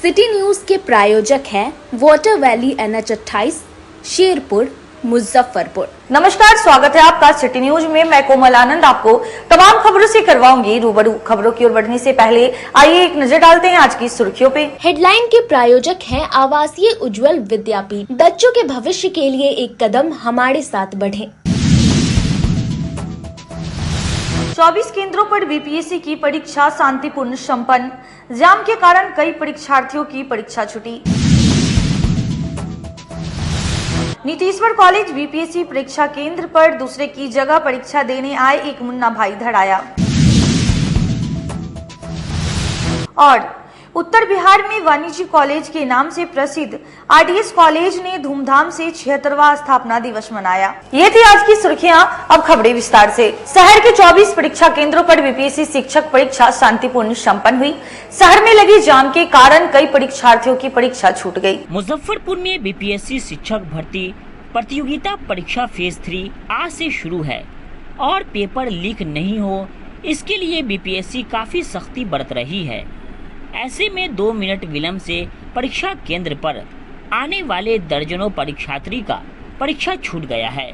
City news के प्रायोजक हैं water valley NH28 Sherpur Muzaffarpur. नमस्कार, स्वागत है आपका सिटी न्यूज में। मैं कोमल आनंद आपको तमाम खबरों से करवाऊंगी रूबरू। खबरों की ओर बढ़ने से पहले आइए एक नजर डालते हैं आज की सुर्खियों पे। हेडलाइन के प्रायोजक हैं आवासीय उज्जवल विद्यापीठ। बच्चों के भविष्य के लिए एक कदम हमारे साथ बढ़ें। 24 केंद्रों पर बीपीएससी की परीक्षा शांतिपूर्ण संपन्न। जाम के कारण कई परीक्षार्थियों की परीक्षा छूटी। नीतीश्वर कॉलेज बीपीएससी परीक्षा केंद्र पर दूसरे की जगह परीक्षा देने आए एक मुन्ना भाई धराया। और उत्तर बिहार में वाणिज्य कॉलेज के नाम से प्रसिद्ध आरडीएस कॉलेज ने धूमधाम से 76वां स्थापना दिवस मनाया। ये थी आज की सुर्खियां। अब खबरें विस्तार से। शहर के 24 परीक्षा केंद्रों पर बीपीएससी शिक्षक परीक्षा शांतिपूर्ण संपन्न हुई। शहर में लगी जाम के कारण कई परीक्षार्थियों की परीक्षा छूट गयी। मुजफ्फरपुर में बीपीएससी शिक्षक भर्ती प्रतियोगिता परीक्षा फेज 3 आज से शुरू है और पेपर लीक नहीं हो, इसके लिए बीपीएससी काफी सख्ती बरत रही है। ऐसे में 2 मिनट विलंब से परीक्षा केंद्र पर आने वाले दर्जनों परीक्षार्थी का परीक्षा छूट गया है।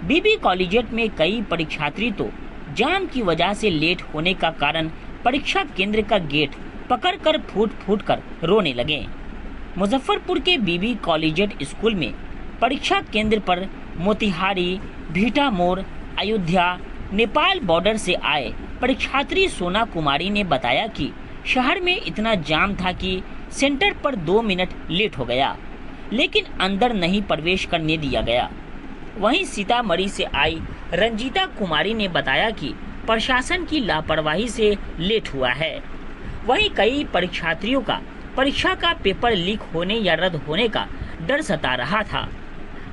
बीबी कॉलेजिएट में कई परीक्षार्थी तो जाम की वजह से लेट होने का कारण परीक्षा केंद्र का गेट पकड़कर फूट कर रोने लगे। मुजफ्फरपुर के बीबी कॉलेजिएट स्कूल में परीक्षा केंद्र पर मोतिहारी, भीटा मोड़, अयोध्या, नेपाल बॉर्डर से आए परीक्षार्थी सोना कुमारी ने बताया कि शहर में इतना जाम था कि सेंटर पर 2 मिनट लेट हो गया, लेकिन अंदर नहीं प्रवेश करने दिया गया। वहीं सीतामढ़ी से आई रंजीता कुमारी ने बताया कि प्रशासन की लापरवाही से लेट हुआ है। वहीं कई परीक्षार्थियों का परीक्षा का पेपर लीक होने या रद्द होने का डर सता रहा था।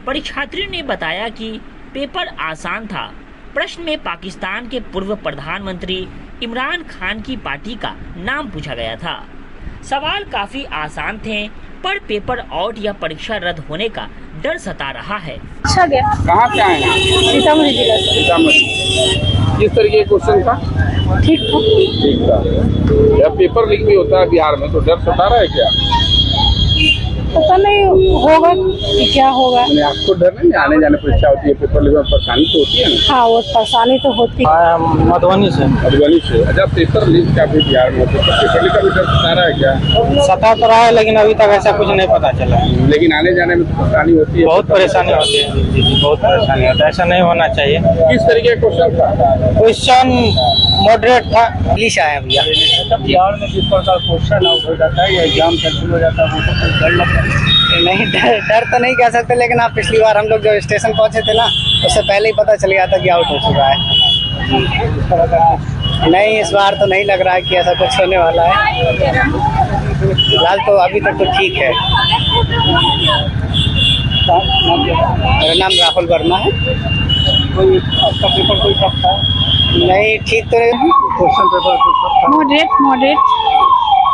परीक्षार्थियों ने बताया कि पेपर आसान था। प्रश्न में पाकिस्तान के पूर्व प्रधानमंत्री इमरान खान की पार्टी का नाम पूछा गया था। सवाल काफी आसान थे, पर पेपर आउट या परीक्षा रद्द होने का डर सता रहा है। अच्छा गया। कहाँ से आए हैं? सीतामढ़ी जिला से। सीतामढ़ी। किस तरह के क्वेश्चन था? ठीक था। ठीक था। जब पेपर लीक भी होता है बिहार में तो डर सता रहा है क्या? पता नहीं होगा कि क्या होगा। आपको डर नहीं? आने जाने परीक्षा होती है, पेपर लीक में परेशानी तो होती है ना? हाँ, वो परेशानी तो होती है। मधुबनी से। अच्छा, पेपर लीक का भी बिहार में होता है, पेपर लीक का भी डर सता रहा है क्या? सता तो रहा है, लेकिन अभी तक ऐसा कुछ नहीं पता चला है। लेकिन आने जाने में तो परेशानी होती है। बहुत परेशानी होती है जी, बहुत परेशानी होता है। ऐसा नहीं होना चाहिए। किस तरीके का क्वेश्चन था? क्वेश्चन मॉडरेट था। इंग्लिश आया भैया। बिहार में जिस प्रकार क्वेश्चन आउट हो जाता है या एग्जाम कैंसिल हो जाता है, वो तो डर लगता है। नहीं, डर तो नहीं कह सकते, लेकिन आप पिछली बार हम लोग जब स्टेशन पहुंचे थे ना, उससे पहले ही पता चल गया था कि आउट हो चुका है। नहीं, इस बार तो नहीं लग रहा है कि ऐसा कुछ होने वाला है। फिलहाल तो अभी तक तो ठीक है। मेरा नाम राहुल वर्मा है। कोई आपका पेपर कोई टफ था? नहीं, ठीक तो नहीं। क्वेश्चन पेपर मॉडरेट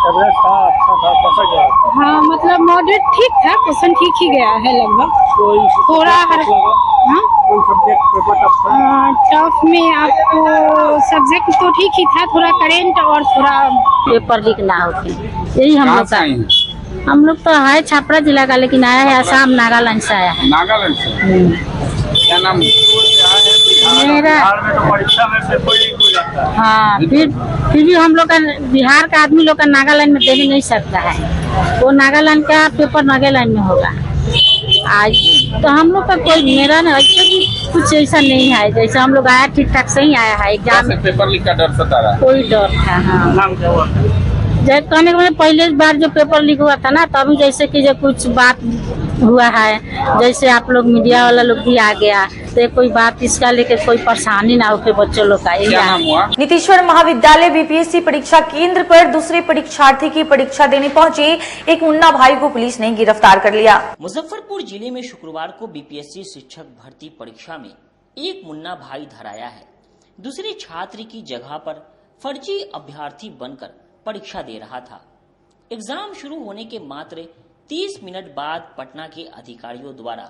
एवरेज था, अच्छा था, कैसा गया? हाँ, मतलब मॉडरेट ठीक था। क्वेश्चन ठीक ही गया है लगभग। कोई थोड़ा हर हाँ कोई सब्जेक्ट पेपर टफ था? टफ में आपको सब्जेक्ट तो ठीक ही था, थोड़ा करेंट और थोड़ा पेपर लीक ना होती, यही हम लोग का। हम लोग तो है छपरा जिला का, लेकिन आया है असम नागालैंड से आया है। नागालैंड से। क्या नाम? मेरा बिहार में तो परीक्षा में पेपर लीक हो जाता है। हाँ, फिर भी हम लोग का बिहार का आदमी लोग का नागालैंड में दे भी नहीं सकता है। वो नागालैंड का पेपर नागालैंड में होगा आज। तो हम लोग का कोई मेरा ना कुछ ऐसा नहीं है। जैसे हम लोग आया ठीक ठाक से ही आया है। एग्जाम में पेपर लीक का डर सता रहा है? कोई डर था। हाँ, नाम क्या हुआ? जैसे कहने का पहले बार जो पेपर लीक हुआ था ना, तभी जैसे कि जो कुछ बात हुआ है, जैसे आप लोग मीडिया वाला लोग भी आ गया, तो कोई बात इसका लेके कोई परेशानी ना हो के बच्चों लोग का। क्या नाम हुआ? नीतीश्वर महाविद्यालय बीपीएससी परीक्षा केंद्र पर दूसरे परीक्षार्थी की परीक्षा देने पहुंचे एक मुन्ना भाई को पुलिस ने गिरफ्तार कर लिया। मुजफ्फरपुर जिले में शुक्रवार को बीपीएससी शिक्षक भर्ती परीक्षा में एक मुन्ना भाई धराया है। दूसरे छात्र की जगह पर फर्जी अभ्यर्थी बनकर परीक्षा दे रहा था। एग्जाम शुरू होने के मात्र 30 मिनट बाद पटना के अधिकारियों द्वारा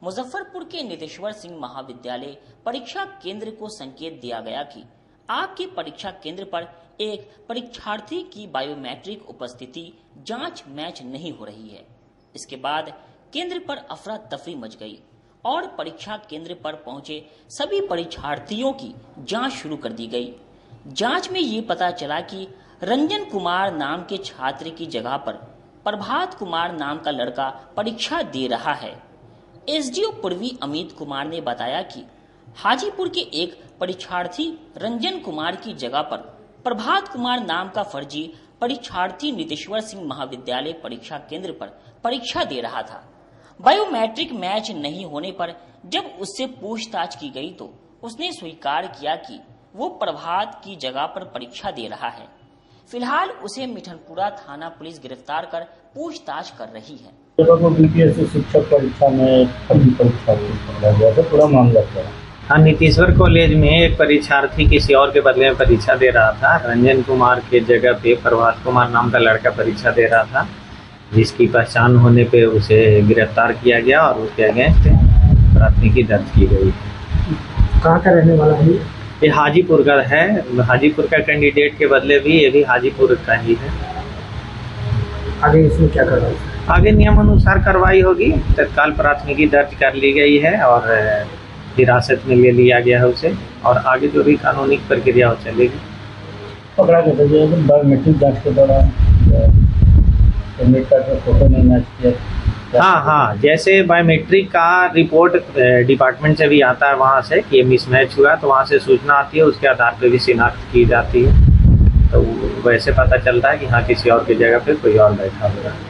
मुजफ्फरपुर के नीतीश्वर सिंह महाविद्यालय परीक्षा केंद्र को संकेत दिया गया कि आपके परीक्षा केंद्र पर एक परीक्षार्थी की बायोमेट्रिक उपस्थिति जांच मैच नहीं हो रही है। इसके बाद केंद्र पर अफरा तफरी मच गई और परीक्षा केंद्र पर पहुंचे सभी परीक्षार्थियों की जांच शुरू कर दी गई। जांच में ये पता चला कि रंजन कुमार नाम के छात्र की जगह पर प्रभात कुमार नाम का लड़का परीक्षा दे रहा है। एसडीओ पूर्वी अमित कुमार ने बताया कि हाजीपुर के एक परीक्षार्थी रंजन कुमार की जगह पर प्रभात कुमार नाम का फर्जी परीक्षार्थी नितेश्वर सिंह महाविद्यालय परीक्षा केंद्र पर परीक्षा दे रहा था। बायोमेट्रिक मैच नहीं होने पर जब उससे पूछताछ की गई तो उसने स्वीकार किया कि वो प्रभात की जगह पर परीक्षा दे रहा है। फिलहाल उसे मिठनपुरा थाना पुलिस गिरफ्तार कर पूछताछ कर रही है। बीपीएससी शिक्षक परीक्षा में परीक्षा गया था, पूरा मामला क्या? हाँ, नीतीश्वर कॉलेज में एक परीक्षार्थी किसी और के बदले में परीक्षा दे रहा था। रंजन कुमार के जगह पे प्रभात कुमार नाम का लड़का परीक्षा दे रहा था, जिसकी पहचान होने पे उसे गिरफ्तार किया गया और उसके अगेंस्ट प्राथमिकी दर्ज की गई। कहाँ का रहने वाला है? ये हाजीपुर का है। हाजीपुर का कैंडिडेट के बदले भी ये भी हाजीपुर का ही है। आगे इसमें क्या करना है? आगे नियम अनुसार कार्रवाई होगी। तत्काल प्राथमिकी दर्ज कर ली गई है और हिरासत में ले लिया गया है उसे, और आगे जो भी कानूनी प्रक्रिया चलेगी। पकड़ा गया था बायोमेट्रिक जांच के दौरान एडमिट कार्ड में फोटो नहीं मैच किया। हाँ, जैसे बायोमेट्रिक का रिपोर्ट डिपार्टमेंट से भी आता है, वहाँ से कि ये मिसमैच हुआ तो वहाँ से सूचना आती है, उसके आधार पर भी शिनाख्त की जाती है। तो वैसे पता चलता है कि हाँ किसी और की जगह पे कोई और बैठा हुआ है।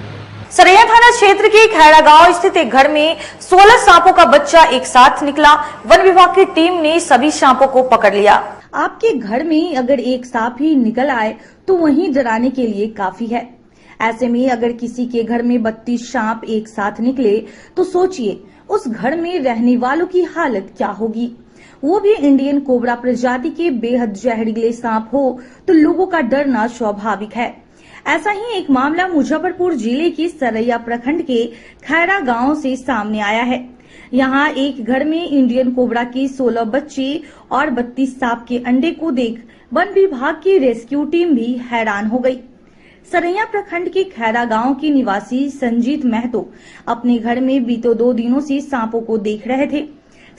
सरैया थाना क्षेत्र के खैरा गांव स्थित एक घर में 16 सांपों का बच्चा एक साथ निकला। वन विभाग की टीम ने सभी सांपों को पकड़ लिया। आपके घर में अगर एक सांप ही निकल आए तो वहीं डराने के लिए काफी है। ऐसे में अगर किसी के घर में 32 सांप एक साथ निकले तो सोचिए उस घर में रहने वालों की हालत क्या होगी। वो भी इंडियन कोबरा प्रजाति के बेहद जहरीले सांप हो तो लोगों का डरना स्वाभाविक है। ऐसा ही एक मामला मुजफ्फरपुर जिले के सरैया प्रखंड के खैरा गांव से सामने आया है। यहाँ एक घर में इंडियन कोबरा के 16 बच्चे और 32 सांप के अंडे को देख वन विभाग की रेस्क्यू टीम भी हैरान हो गई। सरैया प्रखंड के खैरा गांव के निवासी संजीत महतो अपने घर में बीते 2 दिनों से सांपों को देख रहे थे।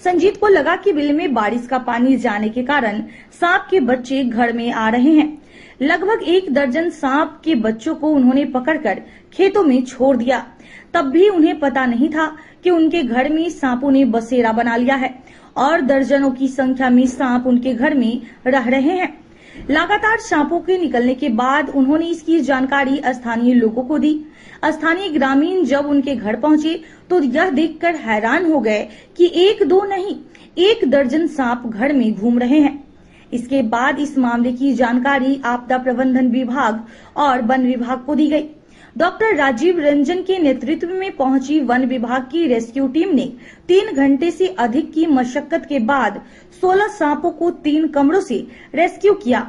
संजीत को लगा कि बिल में बारिश का पानी जाने के कारण सांप के बच्चे घर में आ रहे हैं। लगभग 1 दर्जन सांप के बच्चों को उन्होंने पकड़कर खेतों में छोड़ दिया। तब भी उन्हें पता नहीं था कि उनके घर में सांपों ने बसेरा बना लिया है और दर्जनों की संख्या में सांप उनके घर में रह रहे हैं। लगातार सांपों के निकलने के बाद उन्होंने इसकी जानकारी स्थानीय लोगों को दी। स्थानीय ग्रामीण जब उनके घर पहुंचे तो यह देखकर हैरान हो गए कि 1-2 नहीं 1 दर्जन सांप घर में घूम रहे हैं। इसके बाद इस मामले की जानकारी आपदा प्रबंधन विभाग और वन विभाग को दी गई। डॉक्टर राजीव रंजन के नेतृत्व में पहुंची वन विभाग की रेस्क्यू टीम ने 3 घंटे से अधिक की मशक्कत के बाद 16 सांपों को 3 कमरों से रेस्क्यू किया।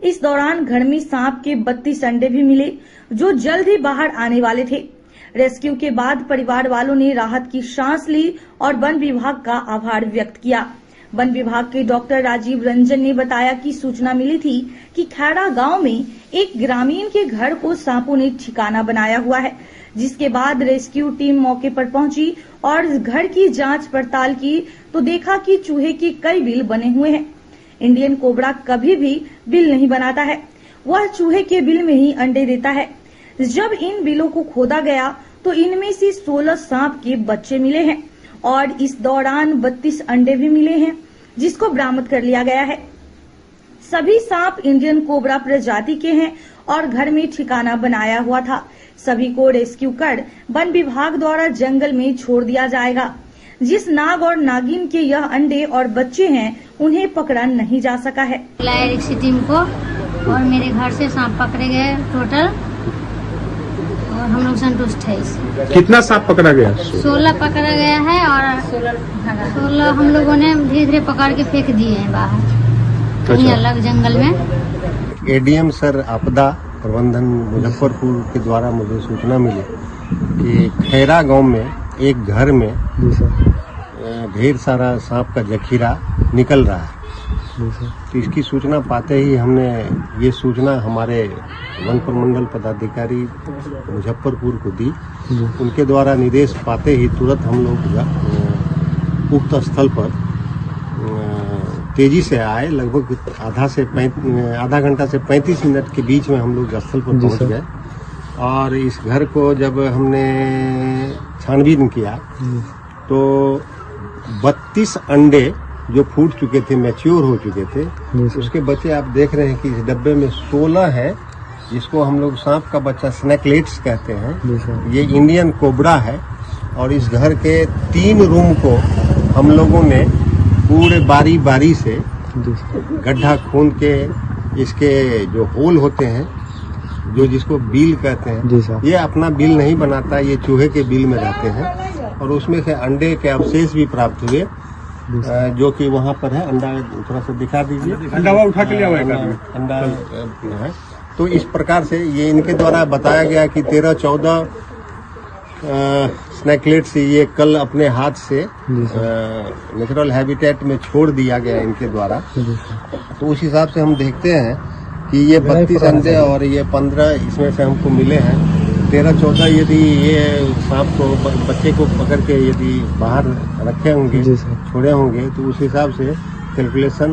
इस दौरान घर में सांप के 32 अंडे भी मिले जो जल्द ही बाहर आने वाले थे। रेस्क्यू के बाद परिवार वालों ने राहत की सांस ली और वन विभाग का आभार व्यक्त किया। वन विभाग के डॉक्टर राजीव रंजन ने बताया कि सूचना मिली थी कि खैरा गांव में एक ग्रामीण के घर को सांपों ने ठिकाना बनाया हुआ है, जिसके बाद रेस्क्यू टीम मौके पर पहुंची और घर की जांच पड़ताल की तो देखा कि चूहे के कई बिल बने हुए हैं। इंडियन कोबरा कभी भी बिल नहीं बनाता है, वह चूहे के बिल में ही अंडे देता है। जब इन बिलों को खोदा गया तो इनमें से 16 सांप के बच्चे मिले हैं और इस दौरान 32 अंडे भी मिले हैं, जिसको बरामद कर लिया गया है। सभी सांप इंडियन कोबरा प्रजाति के हैं और घर में ठिकाना बनाया हुआ था। सभी को रेस्क्यू कर वन विभाग द्वारा जंगल में छोड़ दिया जाएगा। जिस नाग और नागिन के यह अंडे और बच्चे हैं उन्हें पकड़ा नहीं जा सका है। टीम को और मेरे घर से सांप पकड़े गए टोटल और हम लोग संतुष्ट है इससे। कितना सांप पकड़ा गया? 16 पकड़ा गया है और 16 हम लोगों ने धीरे धीरे पकड़ के फेंक दिए हैं बाहर कहीं अलग जंगल में। एडीएम सर आपदा प्रबंधन मुजफ्फरपुर के द्वारा मुझे सूचना मिली कि खैरा गांव में एक घर में ढेर सारा सांप का जखीरा निकल रहा है। तो इसकी सूचना पाते ही हमने ये सूचना हमारे वन प्रमंडल पदाधिकारी मुजफ्फरपुर को दी। उनके द्वारा निर्देश पाते ही तुरंत हम लोग उक्त स्थल पर तेजी से आए। लगभग आधा घंटा से 35 मिनट के बीच में हम लोग स्थल पर पहुंच गए और इस घर को जब हमने छानबीन किया तो 32 अंडे जो फूट चुके थे, मैच्योर हो चुके थे, उसके बच्चे आप देख रहे हैं कि इस डब्बे में 16 है, जिसको हम लोग सांप का बच्चा स्नैकलेट्स कहते हैं। ये इंडियन कोबरा है और इस घर के 3 रूम को हम लोगों ने पूरे बारी बारी से गड्ढा खून के इसके जो होल होते हैं, जो जिसको बिल कहते हैं, ये अपना बिल नहीं बनाता, ये चूहे के बिल में रहते हैं और उसमें से अंडे के अवशेष भी प्राप्त हुए, जो कि वहाँ पर है। अंडा थोड़ा सा दिखा दीजिए, अंडा उठा के लिया हुआ है, अंडा है। तो इस प्रकार से ये इनके द्वारा बताया गया कि 13-14 स्नैकलेट्स ये कल अपने हाथ से नेचुरल हैबिटेट में छोड़ दिया गया इनके द्वारा। तो उस हिसाब से हम देखते हैं कि ये 32 अंडे और ये 15 इसमें से हमको मिले हैं। 13-14 यदि ये सांप को बच्चे को पकड़ के यदि बाहर रखे होंगे, छोड़े होंगे, तो उस हिसाब से कैलकुलेशन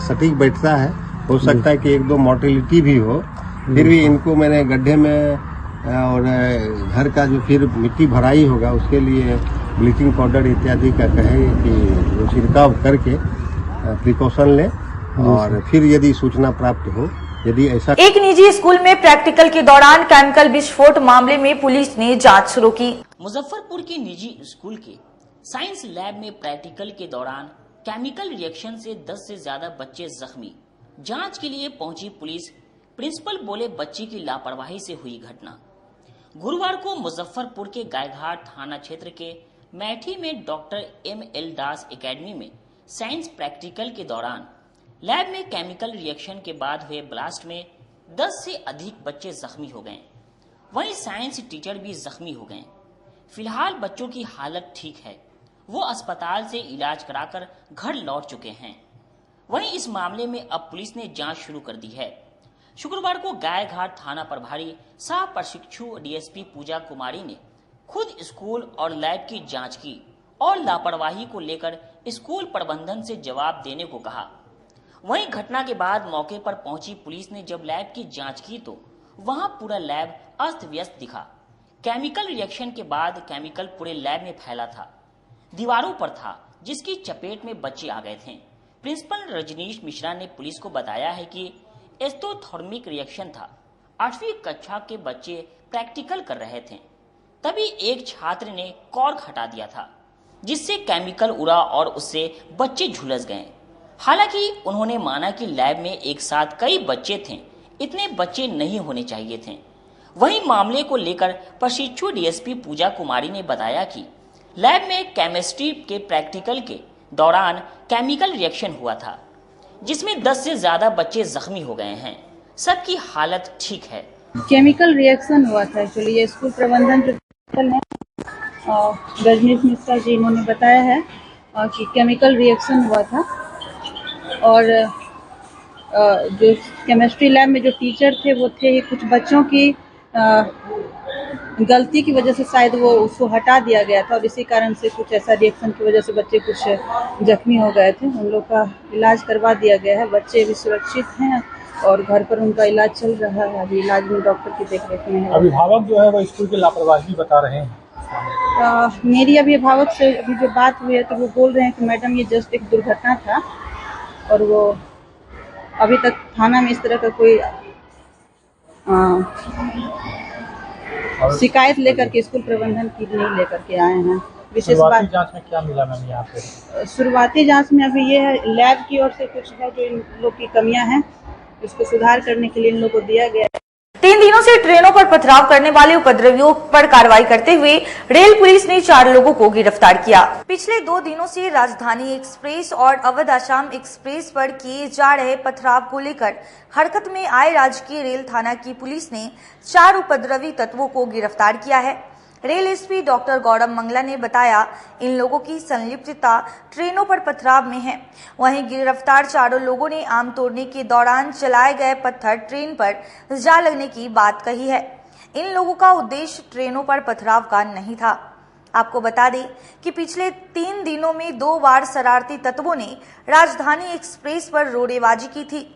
सटीक बैठता है। हो सकता है कि 1-2 मोर्टेलिटी भी हो, फिर भी इनको मैंने गड्ढे में और घर का जो फिर मिट्टी भराई होगा उसके लिए ब्लीचिंग पाउडर इत्यादि का कहे कि वो छिड़काव करके प्रिकॉशन लें और फिर यदि सूचना प्राप्त हो, यदि ऐसा। एक निजी स्कूल में प्रैक्टिकल के दौरान केमिकल विस्फोट मामले में पुलिस ने जांच शुरू की। मुजफ्फरपुर के निजी स्कूल के साइंस लैब में प्रैक्टिकल के दौरान केमिकल रिएक्शन से 10 से ज्यादा बच्चे जख्मी। जांच के लिए पहुंची पुलिस। प्रिंसिपल बोले बच्ची की लापरवाही से हुई घटना। गुरुवार को मुजफ्फरपुर के गायघाट थाना क्षेत्र के मैठी में डॉक्टर M.L. दास एकेडमी में साइंस प्रैक्टिकल के दौरान लैब में केमिकल रिएक्शन के बाद हुए ब्लास्ट में 10 से अधिक बच्चे जख्मी हो गए। वहीं साइंस टीचर भी जख्मी हो गए। फिलहाल बच्चों की हालत ठीक है, वो अस्पताल से इलाज कराकर घर लौट चुके हैं। वहीं इस मामले में अब पुलिस ने जांच शुरू कर दी है। शुक्रवार को गायघाट थाना प्रभारी सह प्रशिक्षु डीएसपी पूजा कुमारी ने खुद स्कूल और लैब की जांच की और लापरवाही को लेकर स्कूल प्रबंधन से जवाब देने को कहा। वहीं घटना के बाद मौके पर पहुंची पुलिस ने जब लैब की जांच की तो वहां पूरा लैब अस्त व्यस्त दिखा। केमिकल रिएक्शन के बाद केमिकल पूरे लैब में फैला था, दीवारों पर था, जिसकी चपेट में बच्चे आ गए थे। प्रिंसिपल रजनीश मिश्रा ने पुलिस को बताया है कि एस्टोथर्मिक रिएक्शन था। 8वीं कक्षा के बच्चे प्रैक्टिकल कर रहे थे, तभी एक छात्र ने कॉर्क हटा दिया था, जिससे केमिकल उड़ा और उससे बच्चे झुलस गए। हालांकि उन्होंने माना कि लैब में एक साथ कई बच्चे थे, इतने बच्चे नहीं होने चाहिए थे। वहीं मामले को लेकर प्रशिक्षु डीएसपी पूजा कुमारी ने बताया कि लैब में केमिस्ट्री के प्रैक्टिकल के दौरान केमिकल रिएक्शन हुआ था, जिसमें 10 से ज्यादा बच्चे जख्मी हो गए हैं। सबकी हालत ठीक है। केमिकल रिएक्शन हुआ था। एक्चुअली ये स्कूल प्रबंधन प्रिंसिपल है रजनीश मिश्रा जी, इन्होंने बताया है कि केमिकल रिएक्शन हुआ था और जो केमिस्ट्री लैब में जो टीचर थे वो थे ही, कुछ बच्चों की गलती की वजह से शायद वो उसको हटा दिया गया था और इसी कारण से कुछ ऐसा रिएक्शन की वजह से बच्चे कुछ जख्मी हो गए थे। उन लोग का इलाज करवा दिया गया है, बच्चे भी सुरक्षित हैं और घर पर उनका इलाज चल रहा है। अभी इलाज में डॉक्टर की देखरेख में है। अभिभावक जो है वो स्कूल की लापरवाही बता रहे हैं। मेरी अभिभावक से अभी जो बात हुई है तो वो बोल रहे हैं कि मैडम ये जस्ट एक दुर्घटना था और वो अभी तक थाना में इस तरह का कोई शिकायत लेकर के स्कूल प्रबंधन की नहीं लेकर के आए हैं। विशेष बात जांच में क्या मिला मैम यहाँ पे? शुरुआती जांच में अभी ये है, लैब की ओर से कुछ है जो इन लोग की कमियां हैं, उसको सुधार करने के लिए इन लोगों को दिया गया है। 3 दिनों से ट्रेनों पर पथराव करने वाले उपद्रवियों पर कार्रवाई करते हुए रेल पुलिस ने 4 लोगों को गिरफ्तार किया। पिछले 2 दिनों से राजधानी एक्सप्रेस और अवध आसाम एक्सप्रेस पर किए जा रहे पथराव को लेकर हरकत में आए राजकीय रेल थाना की पुलिस ने 4 उपद्रवी तत्वों को गिरफ्तार किया है। Rail SP doctor Gaurav Mangla ने बताया इन लोगों की संलिप्तता ट्रेनों पर पथराव में है। वहीं गिरफ्तार चारों लोगों ने आम तोड़ने के दौरान चलाए गए पत्थर ट्रेन पर जा लगने की बात कही है। इन लोगों का उद्देश्य ट्रेनों पर पथराव का नहीं था। आपको बता दें कि पिछले 3 दिनों में 2 बार शरारती तत्वों ने राजधानी एक्सप्रेस पर रोड़ेबाजी की थी।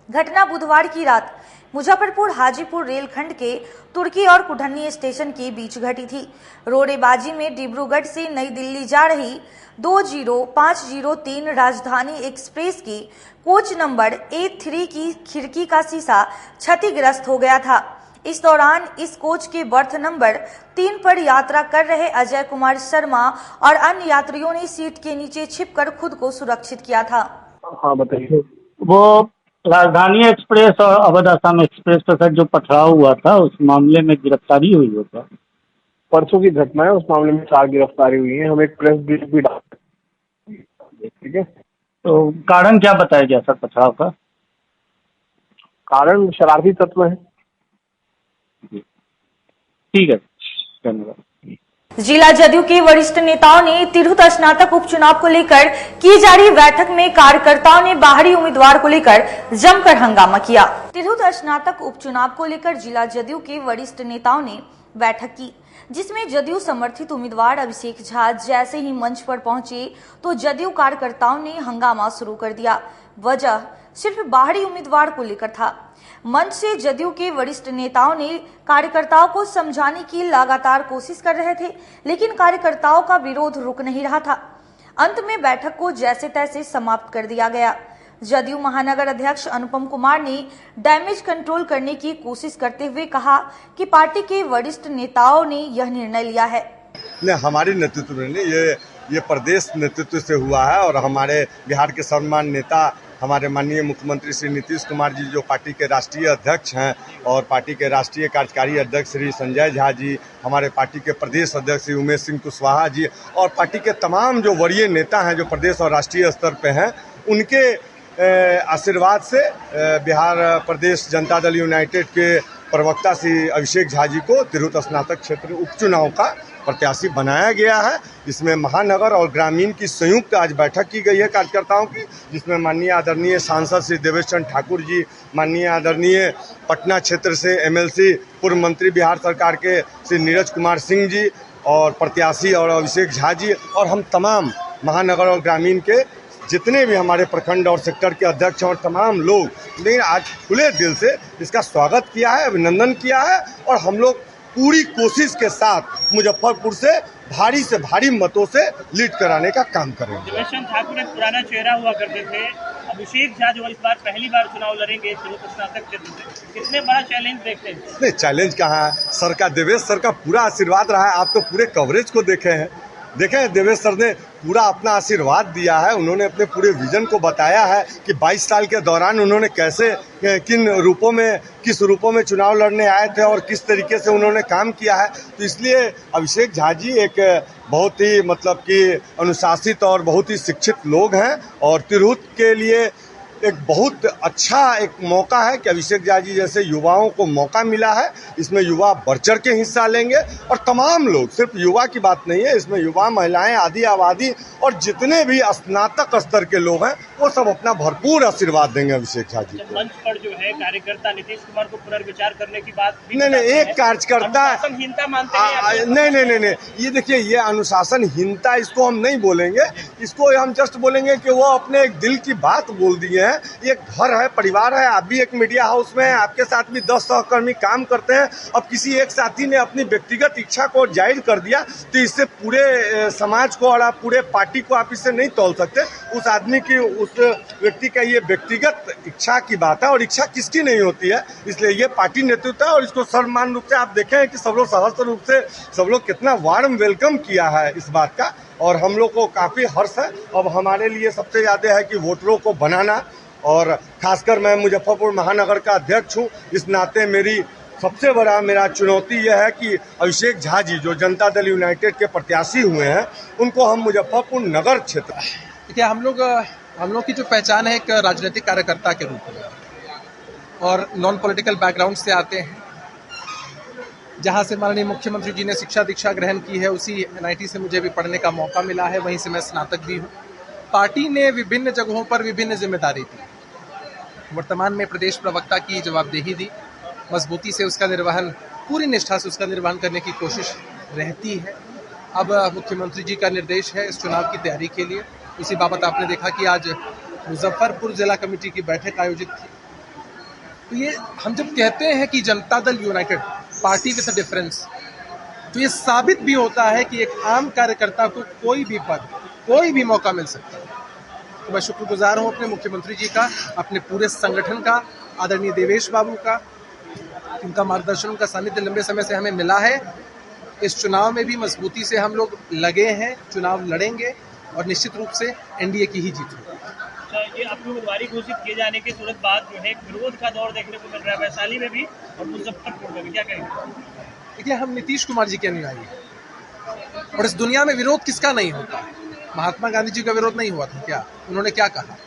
घटना बुधवार की रात मुजफ्फरपुर हाजीपुर रेलखंड के तुर्की और कुढ़नी स्टेशन के बीच घटी थी। रोड़ेबाजी में डिब्रूगढ़ से नई दिल्ली जा रही 20503 राजधानी एक्सप्रेस की कोच नंबर A3 की खिड़की का शीशा क्षतिग्रस्त हो गया था। इस दौरान इस कोच के बर्थ नंबर 3 पर यात्रा कर रहे अजय कुमार शर्मा और अन्य यात्रियों ने सीट के नीचे छिपकर खुद को सुरक्षित किया था। हाँ बताइए। वो राजधानी एक्सप्रेस और अवध असम एक्सप्रेस के साथ जो पथराव हुआ था उस मामले में गिरफ्तारी हुई होगा। परसों की घटना है, उस मामले में 4 गिरफ्तारी हुई है। हम एक प्रेस ब्रीफ भी डाल, ठीक है। तो कारण क्या बताया गया सर पथराव का? कारण शरारती तत्व है। ठीक है, धन्यवाद। जिला जदयू के वरिष्ठ नेताओं ने तिरहुत स्नातक उपचुनाव को लेकर की जा रही बैठक में कार्यकर्ताओं ने बाहरी उम्मीदवार को लेकर जमकर हंगामा किया। तिरहुत स्नातक उपचुनाव को लेकर जिला जदयू के वरिष्ठ नेताओं ने बैठक की, जिसमें जदयू समर्थित उम्मीदवार अभिषेक झा जैसे ही मंच पर पहुंचे तो जदयू कार्यकर्ताओं ने हंगामा शुरू कर दिया। वजह सिर्फ बाहरी उम्मीदवार को लेकर था। मंच से जदयू के वरिष्ठ नेताओं ने कार्यकर्ताओं को समझाने की लगातार कोशिश कर रहे थे, लेकिन कार्यकर्ताओं का विरोध रुक नहीं रहा था। अंत में बैठक को जैसे तैसे समाप्त कर दिया गया। जदयू महानगर अध्यक्ष अनुपम कुमार ने डैमेज कंट्रोल करने की कोशिश करते हुए कहा कि पार्टी के वरिष्ठ नेताओं ने यह निर्णय लिया है। हमारे नेतृत्व में ये प्रदेश नेतृत्व से हुआ है और हमारे बिहार के सम्मानित नेता हमारे माननीय मुख्यमंत्री श्री नीतीश कुमार जी, जो पार्टी के राष्ट्रीय अध्यक्ष हैं, और पार्टी के राष्ट्रीय कार्यकारी अध्यक्ष श्री संजय झा जी, हमारे पार्टी के प्रदेश अध्यक्ष श्री उमेश सिंह कुशवाहा जी और पार्टी के तमाम जो वरीय नेता हैं जो प्रदेश और राष्ट्रीय स्तर पे हैं, उनके आशीर्वाद से बिहार प्रदेश जनता दल यूनाइटेड के प्रवक्ता श्री अभिषेक झा जी को तिरहुत स्नातक क्षेत्र उपचुनाव का प्रत्याशी बनाया गया है। इसमें महानगर और ग्रामीण की संयुक्त आज बैठक की गई है कार्यकर्ताओं की, जिसमें माननीय आदरणीय सांसद श्री देवेश चंद्र ठाकुर जी, माननीय आदरणीय पटना क्षेत्र से MLC पूर्व मंत्री बिहार सरकार के श्री नीरज कुमार सिंह जी और प्रत्याशी और अभिषेक झा जी और हम तमाम महानगर और ग्रामीण के जितने भी हमारे प्रखंड और सेक्टर के अध्यक्ष और तमाम लोग ने आज खुले दिल से इसका स्वागत किया है, अभिनंदन किया है और हम लोग पूरी कोशिश के साथ मुजफ्फरपुर से भारी मतों से लीड कराने का काम करेंगे। देवेश चंद्र ठाकुर एक पुराना चेहरा हुआ करते थे, अभिषेक झा जो इस बार पहली बार चुनाव लड़ेंगे तिरहुत स्नातक क्षेत्र से, कितने बड़ा चैलेंज देखते हैं? नहीं, चैलेंज कहाँ है, सर का देवेश सर का पूरा आशीर्वाद रहा है। आप तो पूरे कवरेज को देखे हैं, देवेश सर ने पूरा अपना आशीर्वाद दिया है। उन्होंने अपने पूरे विजन को बताया है कि 22 साल के दौरान उन्होंने कैसे किस रूपों में चुनाव लड़ने आए थे और किस तरीके से उन्होंने काम किया है। तो इसलिए अभिषेक झा जी एक बहुत ही मतलब कि अनुशासित और बहुत ही शिक्षित लोग हैं और तिरहुत के लिए एक बहुत अच्छा एक मौका है कि अभिषेक झा जी जैसे युवाओं को मौका मिला है। इसमें युवा बढ़ चढ़ के हिस्सा लेंगे और तमाम लोग, सिर्फ युवा की बात नहीं है, इसमें युवा, महिलाएं, आदि आबादी और जितने भी स्नातक स्तर के लोग हैं वो सब अपना भरपूर आशीर्वाद देंगे अभिषेक झा जी को। मंच पर जो है कार्यकर्ता नीतीश कुमार को पुनर्विचार करने की बात नहीं, एक कार्यकर्ता अनुशासनहीनता मानते हैं। नहीं, ये देखिए, ये अनुशासनहीनता इसको हम नहीं बोलेंगे, इसको हम जस्ट बोलेंगे कि वो अपने एक दिल की बात बोल दिए हैं। ये घर है, परिवार है, आप भी एक मीडिया हाउस में हैं, आपके साथ भी 10 सहकर्मी काम करते हैं। अब किसी एक साथी ने अपनी व्यक्तिगत इच्छा को जाहिर कर दिया तो इससे पूरे समाज को और आप पूरे पार्टी को आप इससे नहीं तोल सकते। उस आदमी की, उस व्यक्ति का ये व्यक्तिगत इच्छा की बात है और इच्छा किसकी नहीं होती है। इसलिए ये पार्टी नेतृत्व है और इसको सर्वमान रूप से आप देखें कि सब लोग सहस्त्र रूप से सब लोग कितना वार्म वेलकम किया है इस बात का और हम लोग को काफ़ी हर्ष है। अब हमारे लिए सबसे ज़्यादा है कि वोटरों को बनाना और खासकर मैं मुजफ्फरपुर महानगर का अध्यक्ष हूँ, इस नाते मेरी सबसे बड़ा मेरा चुनौती यह है कि अभिषेक झा जी जो जनता दल यूनाइटेड के प्रत्याशी हुए हैं उनको हम मुजफ्फरपुर नगर क्षेत्र, देखिए हम लोग की जो पहचान है एक राजनीतिक कार्यकर्ता के रूप में और नॉन पॉलिटिकल बैकग्राउंड से आते हैं जहाँ से माननीय मुख्यमंत्री जी ने शिक्षा दीक्षा ग्रहण की है, उसी NIT से मुझे भी पढ़ने का मौका मिला है, वहीं से मैं स्नातक भी हूँ। पार्टी ने विभिन्न जगहों पर विभिन्न जिम्मेदारी दी। वर्तमान में प्रदेश प्रवक्ता की जवाबदेही दी, मजबूती से उसका निर्वहन, पूरी निष्ठा से उसका निर्वहन करने की कोशिश रहती है। अब मुख्यमंत्री जी का निर्देश है इस चुनाव की तैयारी के लिए। उसी बाबत आपने देखा कि आज मुजफ्फरपुर जिला कमेटी की बैठक आयोजित थी। तो ये हम जब कहते हैं कि Janata Dal United, party with a difference, तो ये साबित भी होता है कि एक आम कार्यकर्ता को कोई भी पद, कोई भी मौका मिल सकता है। तो मैं शुक्रगुजार हूँ अपने मुख्यमंत्री जी का, अपने पूरे संगठन का, आदरणीय देवेश बाबू का, उनका मार्गदर्शन, उनका सानिध्य लंबे समय से हमें मिला है। इस चुनाव में भी मजबूती से हम लोग लगे हैं, चुनाव लड़ेंगे और निश्चित रूप से एनडीए की ही जीत होगी। ये अपनी उम्मीदवारी घोषित किए जाने के तुरंत बाद जो है विरोध का दौर देखने को मिल रहा है वैशाली में भी और मुजफ्फरपुर में भी, क्या कहेंगे? देखिए, हम नीतीश कुमार जी के अनुयायी हैं और इस दुनिया में विरोध किसका नहीं होता। महात्मा गांधी जी का विरोध नहीं हुआ था क्या? उन्होंने क्या कहा?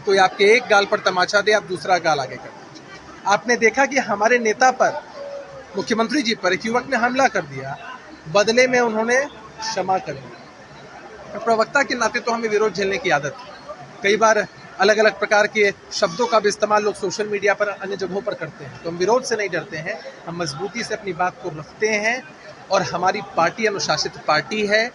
कोई आपके एक गाल पर तमाचा दे, आप दूसरा गाल आगे कर दीजिए। आपने देखा कि हमारे नेता पर, मुख्यमंत्री जी पर एक युवक ने हमला कर दिया, बदले में उन्होंने क्षमा कर दी। प्रवक्ता के नाते तो हमें विरोध झेलने की आदत है। कई बार अलग अलग प्रकार के शब्दों का भी इस्तेमाल लोग सोशल मीडिया पर, अन्य जगहों पर करते हैं, तो हम विरोध से नहीं डरते हैं। हम मजबूती से अपनी बात को रखते हैं और हमारी पार्टी अनुशासित पार्टी है।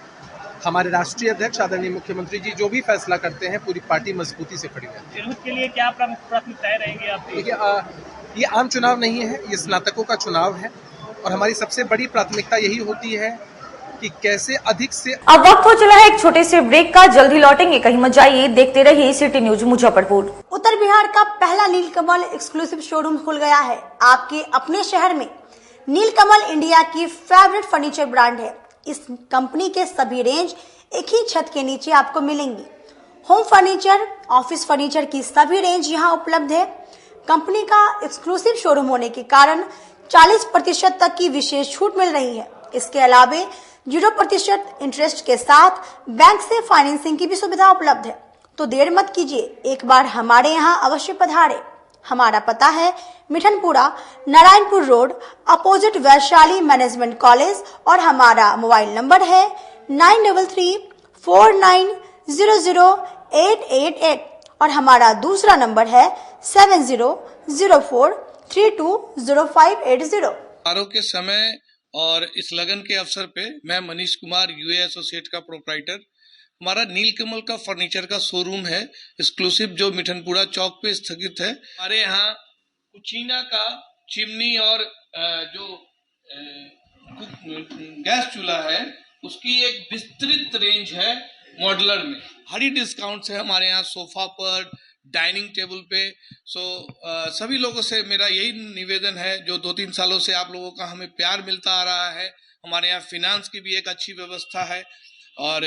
हमारे राष्ट्रीय अध्यक्ष आदरणीय मुख्यमंत्री जी जो भी फैसला करते हैं, पूरी पार्टी मजबूती से खड़ी है। विरोध के लिए क्या प्राथमिकताएं रहेंगी आपकी? देखिए, ये आम चुनाव नहीं है, ये स्नातकों का चुनाव है और हमारी सबसे बड़ी प्राथमिकता यही होती है कि कैसे अधिक से। अब वक्त हो चला है एक छोटे से ब्रेक का, जल्दी लौटेंगे, कहीं मत जाइए, देखते रहिए सिटी न्यूज मुजफ्फरपुर। उत्तर बिहार का पहला नीलकमल एक्सक्लूसिव शोरूम खुल गया है आपके अपने शहर में। नीलकमल इंडिया की फेवरेट फर्नीचर ब्रांड है। इस कंपनी के सभी रेंज एक ही छत के नीचे आपको मिलेंगी। होम फर्नीचर, ऑफिस फर्नीचर की सभी रेंज यहाँ उपलब्ध है। कंपनी का एक्सक्लूसिव शोरूम होने के कारण 40% तक की विशेष छूट मिल रही है। इसके अलावे 0% इंटरेस्ट के साथ बैंक से फाइनेंसिंग की भी सुविधा उपलब्ध है। तो देर मत कीजिए, एक बार हमारे यहाँ अवश्य पधारे। हमारा पता है Mithanpura, Narayanpur road, opposite Vaishali management college और हमारा मोबाइल नंबर है 9334900888 और हमारा दूसरा नंबर है 7004320580। के समय और इस लगन के अवसर पे मैं मनीष कुमार यूए एसोसिएट का प्रोप्राइटर, हमारा नीलकमल का फर्नीचर का शोरूम है एक्सक्लूसिव, जो मिठनपुरा चौक पे स्थगित है। हमारे यहाँ कुचीना का चिमनी और जो गैस चूल्हा है उसकी एक विस्तृत रेंज है मॉडलर में। भारी डिस्काउंट है हमारे यहाँ सोफा पर, डाइनिंग टेबल पे। सभी लोगों से मेरा यही निवेदन है, जो 2-3 सालों से आप लोगों का हमें प्यार मिलता आ रहा है। हमारे यहाँ फिनांस की भी एक अच्छी व्यवस्था है और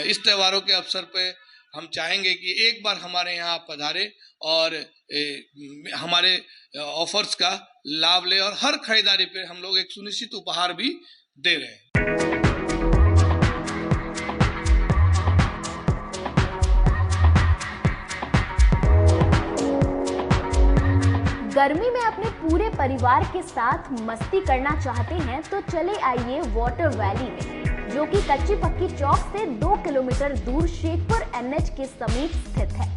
इस त्योहारों के अवसर पे हम चाहेंगे कि एक बार हमारे यहाँ पधारे और हमारे ऑफर्स का लाभ ले और हर खरीदारी पे हम लोग एक सुनिश्चित उपहार भी दे रहे हैं। गर्मी में अपने पूरे परिवार के साथ मस्ती करना चाहते हैं तो चले आइए वाटर वैली में, जो कि कच्ची पक्की चौक से 2 किलोमीटर दूर शेखपुर NH के समीप स्थित है।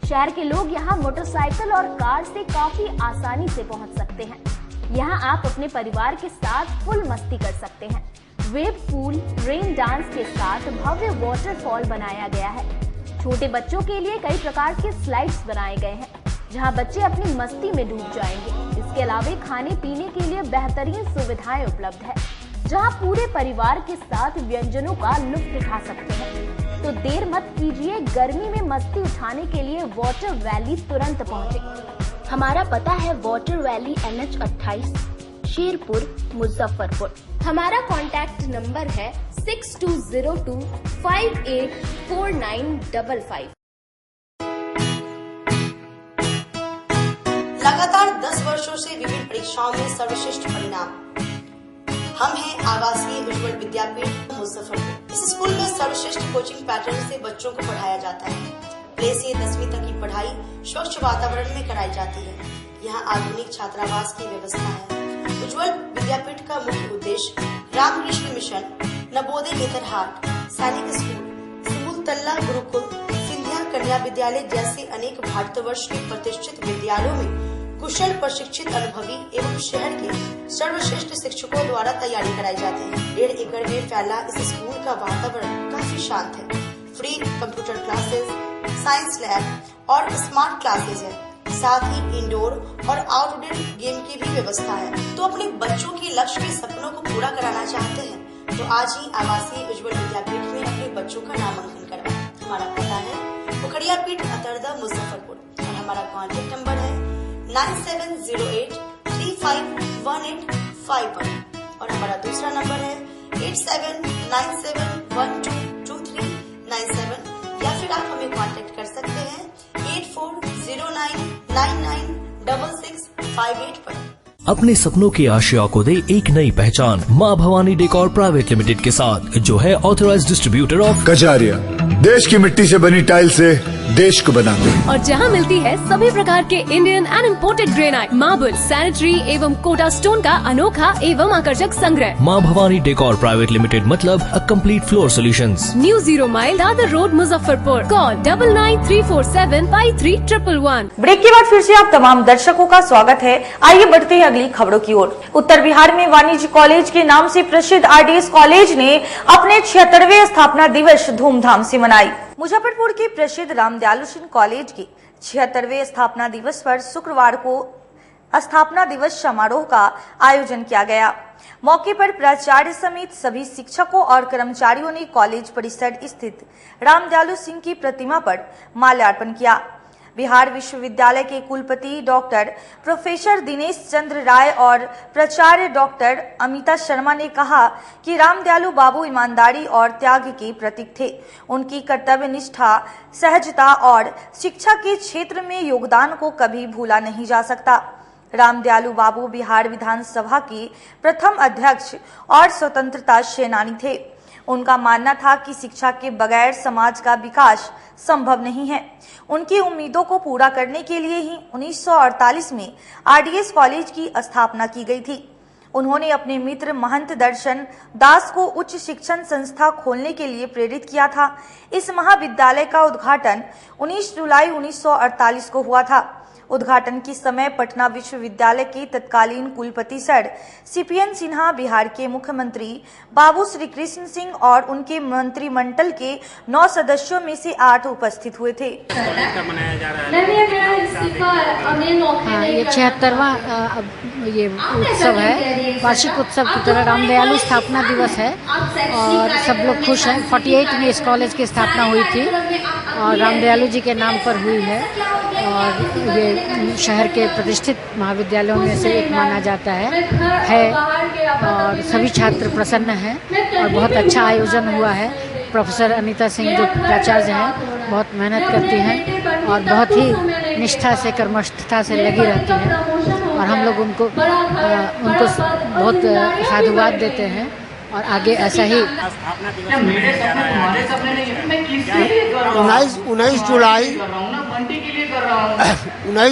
शहर के लोग यहाँ मोटरसाइकिल और कार से काफी आसानी से पहुँच सकते हैं। यहाँ आप अपने परिवार के साथ फुल मस्ती कर सकते हैं। वेव पूल, रेन डांस के साथ भव्य वाटरफॉल बनाया गया है। छोटे बच्चों के लिए कई प्रकार के स्लाइड्स बनाए गए हैं, जहां बच्चे अपनी मस्ती में डूब जाएंगे। इसके अलावा खाने पीने के लिए बेहतरीन सुविधाएं उपलब्ध है, जहां पूरे परिवार के साथ व्यंजनों का लुत्फ उठा सकते हैं। तो देर मत कीजिए, गर्मी में मस्ती उठाने के लिए वाटर वैली तुरंत पहुंचे। हमारा पता है water valley NH 28, Sherpur, Muzaffarpur. हमारा कॉन्टैक्ट नंबर है 6202584955। लगातार 10 वर्षों से विभिन्न परीक्षाओं में सर्वश्रेष्ठ परिणाम। हम हैं आवासीय उज्ज्वल विद्यापीठ मुजफ्फरपुर। इस स्कूल में सर्वश्रेष्ठ कोचिंग पैटर्न से बच्चों को पढ़ाया जाता है। प्ले से 10वीं तक की पढ़ाई स्वच्छ वातावरण में कराई जाती है। यहाँ आधुनिक छात्रावास की व्यवस्था है। उज्ज्वल विद्यापीठ का मुख्य उद्देश्य रामकृष्ण मिशन, नवोदय नेतरहाट, सैनिक स्कूल, सिमुलतला गुरुकुल, सिंधिया कन्या विद्यालय जैसे अनेक भारतवर्ष के प्रतिष्ठित विद्यालयों में कुशल प्रशिक्षित अनुभवी एवं शहर के सर्वश्रेष्ठ शिक्षकों द्वारा तैयारी कराई जाती है। 1.5 एकड़ में फैला इस स्कूल का वातावरण काफी शांत है। Free computer classes, science lab और स्मार्ट क्लासेस है। साथ ही इंडोर और आउटडोर गेम की भी व्यवस्था है। तो अपने बच्चों के लक्ष्य के सपनों को पूरा कराना चाहते हैं तो आज ही आवासीय उज्ज्वल विद्यापीठ में अपने बच्चों का नामांकन करवाएं। हमारा पता है पोखरिया पीठ, अतरदा, मुजफ्फरपुर और हमारा कॉन्टेक्ट नंबर है 9708 351851 और हमारा दूसरा नंबर है 8797122397 या फिर आप हमें कांटेक्ट कर सकते हैं 8409996658 पर। अपने सपनों की आशिया को दे एक नई पहचान माँ भवानी डेकोर प्राइवेट लिमिटेड के साथ, जो है ऑथराइज्ड डिस्ट्रीब्यूटर ऑफ कजारिया। देश की मिट्टी से बनी टाइल से देश को बनाते हैं। और जहां मिलती है सभी प्रकार के Indian and imported granite, marble, sanitary एवं कोटा स्टोन का अनोखा एवं आकर्षक संग्रह। माँ भवानी डेकोर प्राइवेट लिमिटेड मतलब a complete floor solutions. New 0 mile Dadar road, Muzaffarpur. Call 9934753111। Break के बाद फिर से आप तमाम दर्शकों का स्वागत है। आइए बढ़ते हैं अगली खबरों की ओर। उत्तर बिहार में वाणिज्य कॉलेज के नाम से प्रसिद्ध RDS कॉलेज ने अपने 76वें स्थापना दिवस धूमधाम से मनाई। मुजफ्फरपुर के प्रसिद्ध रामदयालु सिंह कॉलेज के 76वें स्थापना दिवस पर शुक्रवार को स्थापना दिवस समारोह का आयोजन किया गया। मौके पर प्राचार्य समेत सभी शिक्षकों और कर्मचारियों ने कॉलेज परिसर स्थित रामदयालु सिंह की प्रतिमा पर माल्यार्पण किया। बिहार विश्वविद्यालय के कुलपति डॉक्टर प्रोफेसर दिनेश चंद्र राय और प्राचार्य डॉक्टर अमिता शर्मा ने कहा कि रामदयालु बाबू ईमानदारी और त्याग के प्रतीक थे। उनकी कर्तव्य निष्ठा, सहजता और शिक्षा के क्षेत्र में योगदान को कभी भूला नहीं जा सकता। रामदयालु बाबू बिहार विधानसभा के प्रथम अध्यक्ष और स्वतंत्रता सेनानी थे। उनका मानना था कि शिक्षा के बगैर समाज का विकास संभव नहीं है। उनकी उम्मीदों को पूरा करने के लिए ही 1948 में RDS कॉलेज की स्थापना की गई थी। उन्होंने अपने मित्र महंत दर्शन दास को उच्च शिक्षण संस्था खोलने के लिए प्रेरित किया था। इस महाविद्यालय का उद्घाटन 19 जुलाई 1948 को हुआ था। उद्घाटन के समय पटना विश्वविद्यालय के तत्कालीन कुलपति सर CPN सिन्हा, बिहार के मुख्यमंत्री बाबू श्री कृष्ण सिंह और उनके मंत्रिमंडल के 9 सदस्यों में से 8 उपस्थित हुए थे। ये 76वां ये उत्सव है, वार्षिक उत्सव की तरह रामदयालु स्थापना दिवस है और सब लोग खुश हैं। 48 में इस कॉलेज की स्थापना हुई थी और रामदयालु जी के नाम पर हुई है और ये शहर के प्रतिष्ठित महाविद्यालयों में से एक माना जाता है और सभी छात्र प्रसन्न हैं और बहुत अच्छा आयोजन हुआ है। प्रोफेसर अनीता सिंह जो प्राचार्य हैं बहुत मेहनत करती हैं और बहुत ही निष्ठा से, कर्मठता से लगी रहती हैं और हम लोग उनको बहुत साधुवाद देते हैं और आगे ऐसा ही 19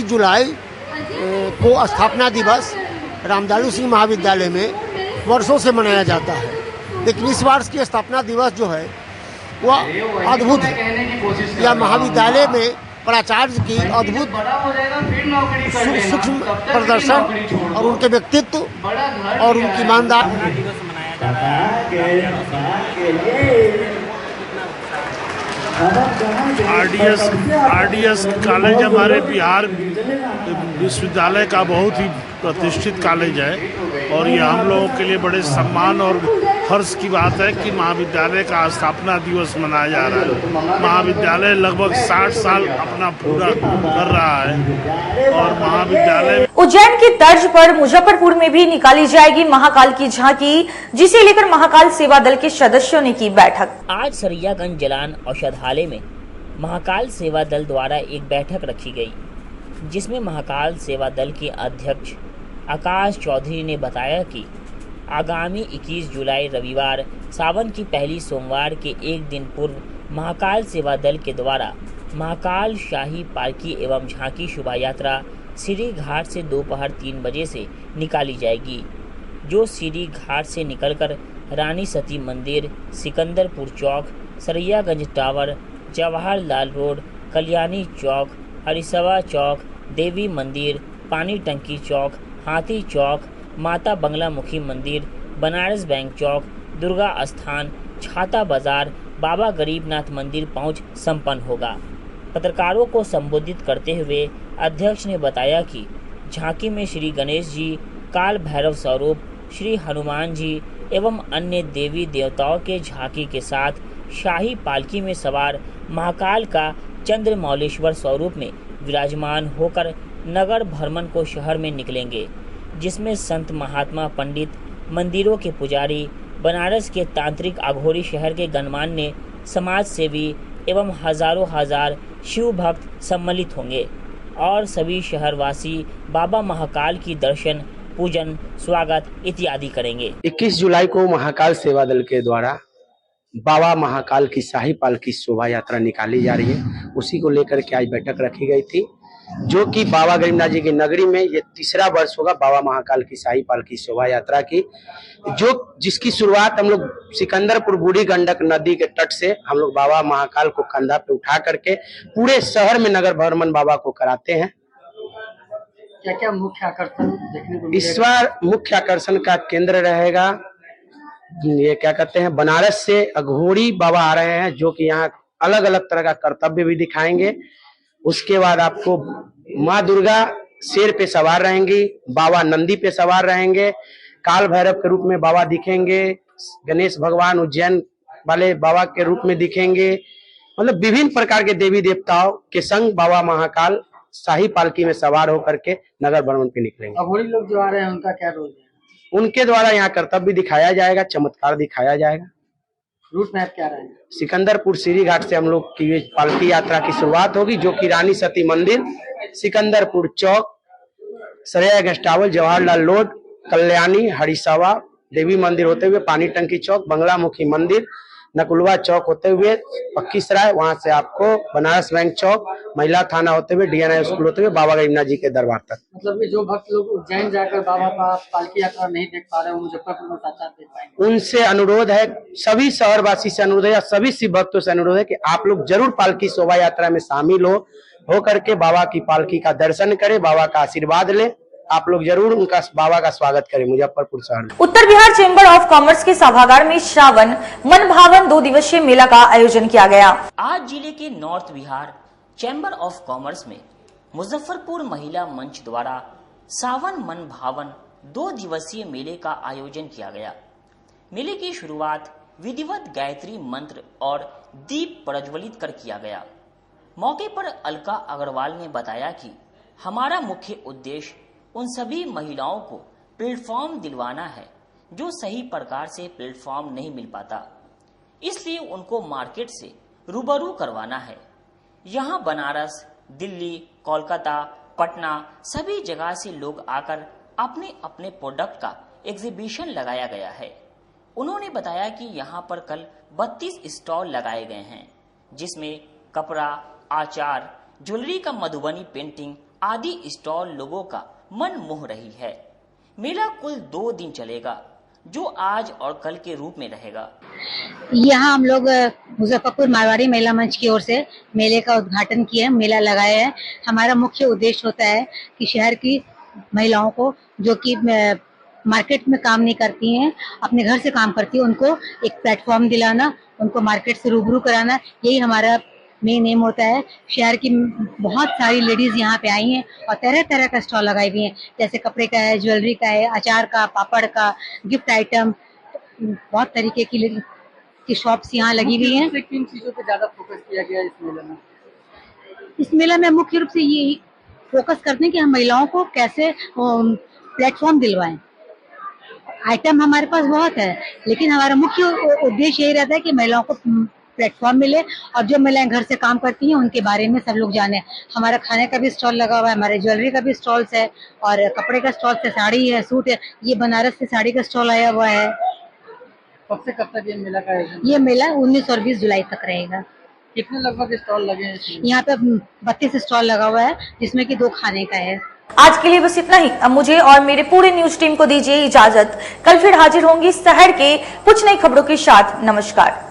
जुलाई को स्थापना दिवस रामदयालु सिंह महाविद्यालय में वर्षों से मनाया जाता है, लेकिन इस वर्ष की स्थापना दिवस जो है वह अद्भुत है। यह महाविद्यालय में प्राचार्य की अद्भुत सूक्ष्म प्रदर्शन और उनके व्यक्तित्व और उनकी ईमानदार RDS कॉलेज हमारे बिहार विश्वविद्यालय का बहुत ही प्रतिष्ठित कॉलेज है और ये हम लोगों के लिए बड़े सम्मान और हर्ष की बात है कि महाविद्यालय का स्थापना दिवस मनाया जा रहा है। महाविद्यालय लगभग 60 साल अपना पूरा कर रहा है और महाविद्यालय उज्जैन की तर्ज पर मुजफ्फरपुर में भी निकाली जाएगी महाकाल की झांकी, जिसे लेकर महाकाल सेवा दल के सदस्यों ने की बैठक। आज सरियागंज जलान औषधालय में महाकाल सेवा दल द्वारा एक बैठक रखी गई, जिसमें महाकाल सेवा दल के अध्यक्ष आकाश चौधरी ने बताया कि आगामी 21 जुलाई रविवार सावन की पहली सोमवार के एक दिन पूर्व महाकाल सेवा दल के द्वारा महाकाल शाही पालकी एवं झांकी शोभा यात्रा श्री घाट से दोपहर 3 बजे से निकाली जाएगी। जो सीढ़ी घाट से निकलकर रानी सती मंदिर, सिकंदरपुर चौक, सरैयागंज टावर, जवाहरलाल रोड, कल्याणी चौक, हरिसभा चौक, देवी मंदिर, पानी टंकी चौक, हाथी चौक, माता बंगलामुखी मंदिर, बनारस बैंक चौक, दुर्गा स्थान, छाता बाजार, बाबा गरीबनाथ मंदिर पहुंच संपन्न होगा। पत्रकारों को संबोधित करते हुए अध्यक्ष ने बताया कि झांकी में श्री गणेश जी, काल भैरव स्वरूप, श्री हनुमान जी एवं अन्य देवी देवताओं के झांकी के साथ शाही पालकी में सवार महाकाल का चंद्रमौलेश्वर स्वरूप में विराजमान होकर नगर भ्रमण को शहर में निकलेंगे, जिसमें संत महात्मा पंडित, मंदिरों के पुजारी, बनारस के तांत्रिक, अघोरी शहर के गणमान्य समाज सेवी एवं हजारों हजार शिव भक्त सम्मिलित होंगे और सभी शहरवासी बाबा महाकाल की दर्शन, पूजन, स्वागत इत्यादि करेंगे। 21 जुलाई को महाकाल सेवा दल के द्वारा बाबा महाकाल की शाही पालकी शोभा यात्रा निकाली जा रही है। उसी को लेकर के आज बैठक रखी गई थी, जो कि बाबा गरीबनाथ जी की नगरी में ये तीसरा वर्ष होगा बाबा महाकाल की शाही पालकी शोभा यात्रा की, जिसकी शुरुआत हम लोग सिकंदरपुर बूढ़ी गंडक नदी के तट से हम लोग बाबा महाकाल को कंधा पे उठा करके पूरे शहर में नगर भ्रमण बाबा को कराते हैं। क्या क्या मुख्य आकर्षण देखने को इस बार मुख्य आकर्षण का केंद्र रहेगा, ये क्या कहते हैं, बनारस से अघोरी बाबा आ रहे हैं, जो कि यहाँ अलग अलग तरह का कर्तव्य भी दिखाएंगे। उसके बाद आपको माँ दुर्गा शेर पे सवार रहेंगी, बाबा नंदी पे सवार रहेंगे, काल भैरव के रूप में बाबा दिखेंगे, गणेश भगवान उज्जैन वाले बाबा के रूप में दिखेंगे। मतलब विभिन्न प्रकार के देवी देवताओं के संग बाबा महाकाल शाही पालकी में सवार होकर के नगर भ्रमण पे निकलेंगे। अघोरी लोग जो आ रहे हैं उनका क्या रोल है? उनके द्वारा यहाँ कर्तव्य दिखाया जाएगा, चमत्कार दिखाया जाएगा। रूट मैप क्या रहेगा? सिकंदरपुर सीढ़ी घाट से हम लोग की पालकी यात्रा की शुरुआत होगी, जो कि रानी सती मंदिर, सिकंदरपुर चौक, सरैयागंज टावर, जवाहरलाल रोड, कल्याणी, हरिसभा, देवी मंदिर होते हुए पानी टंकी चौक, बंगलामुखी मंदिर, नकुलवा चौक होते हुए पक्की सराय, वहां से आपको बनारस बैंक चौक, महिला थाना होते हुए DNI स्कूल होते हुए बाबा गरीबनाथ जी के दरबार तक। मतलब कि जो भक्त लोग उज्जैन जाकर बाबा का पालकी यात्रा नहीं देख पा रहे, वो मुजफ्फरपुर में साक्षात देख पाएंगे। उनसे अनुरोध है, सभी शहरवासी से अनुरोध है या सभी शिव भक्तों से अनुरोध है कि आप लोग जरूर पालकी शोभा यात्रा में शामिल हो करके बाबा की पालकी का दर्शन करें, बाबा का आशीर्वाद लें। आप लोग जरूर उनका बाबा का स्वागत करें मुजफ्फरपुर शहर में। उत्तर बिहार चैम्बर ऑफ कॉमर्स के सभागार में श्रावण मन भावन 2 दिवसीय मेला का आयोजन किया गया। आज जिले के north Bihar chamber of commerce में मुजफ्फरपुर महिला मंच द्वारा सावन मन भावन 2 दिवसीय मेले का आयोजन किया गया। मेले की शुरुआत विधिवत गायत्री मंत्र और दीप प्रज्वलित कर किया गया। मौके पर अलका अग्रवाल ने बताया कि हमारा मुख्य उद्देश्य उन सभी महिलाओं को प्लेटफॉर्म दिलवाना है जो सही प्रकार से प्लेटफॉर्म नहीं मिल पाता, इसलिए उनको मार्केट से रूबरू करवाना है। यहाँ बनारस, दिल्ली, कोलकाता, पटना सभी जगह से लोग आकर अपने अपने प्रोडक्ट का एग्जीबिशन लगाया गया है। उन्होंने बताया कि यहाँ पर कल 32 स्टॉल लगाए गए हैं, जिसमें कपड़ा, आचार, ज्वेलरी का मधुबनी पेंटिंग आदि स्टॉल लोगों का मन मोह रही है। मेला कुल 2 दिन चलेगा, जो आज और कल के रूप में रहेगा। यहाँ हम लोग मुजफ्फरपुर मारवाड़ी महिला मंच की ओर से मेले का उद्घाटन किया, मेला लगाया है। हमारा मुख्य उद्देश्य होता है कि शहर की महिलाओं को, जो कि मार्केट में काम नहीं करती हैं, अपने घर से काम करती है, उनको एक प्लेटफॉर्म दिलाना, उनको मार्केट से रूबरू कराना, यही हमारा मेन एम होता है। शहर की बहुत सारी लेडीज यहाँ पे आई हैं और तरह तरह का स्टॉल लगाए हुए हैं, जैसे कपड़े का है, ज्वेलरी का है, अचार का, पापड़ का, गिफ्ट आइटम, बहुत तरीके की शॉप्स यहाँ लगी हुई हैं। किन चीजों पे ज्यादा फोकस किया गया इस मेले में? इस मेला में मुख्य रूप से ये फोकस करते हैं कि हम महिलाओं को कैसे प्लेटफॉर्म दिलवाएं। आइटम हमारे पास बहुत है, लेकिन हमारा मुख्य उद्देश्य यही रहता है कि महिलाओं को प्लेटफॉर्म मिले और जो महिलाएं घर से काम करती हैं उनके बारे में सब लोग जाने। हमारा खाने का भी स्टॉल लगा हुआ है, हमारे ज्वेलरी का भी स्टॉल्स है और कपड़े का स्टॉल है, साड़ी है, सूट है। ये बनारस से साड़ी का स्टॉल आया हुआ है। कब से कब तक ये मेला का आयोजन? ये मेला 19 और 20 जुलाई तक रहेगा। कितने लगभग स्टॉल लगे हैं? यहाँ पे 32 स्टॉल लगा हुआ है, जिसमें कि 2 खाने का है। आज के लिए बस इतना ही। अब मुझे और मेरे पूरे न्यूज टीम को दीजिए इजाजत। कल फिर हाजिर होंगी शहर के कुछ नई खबरों के साथ। नमस्कार।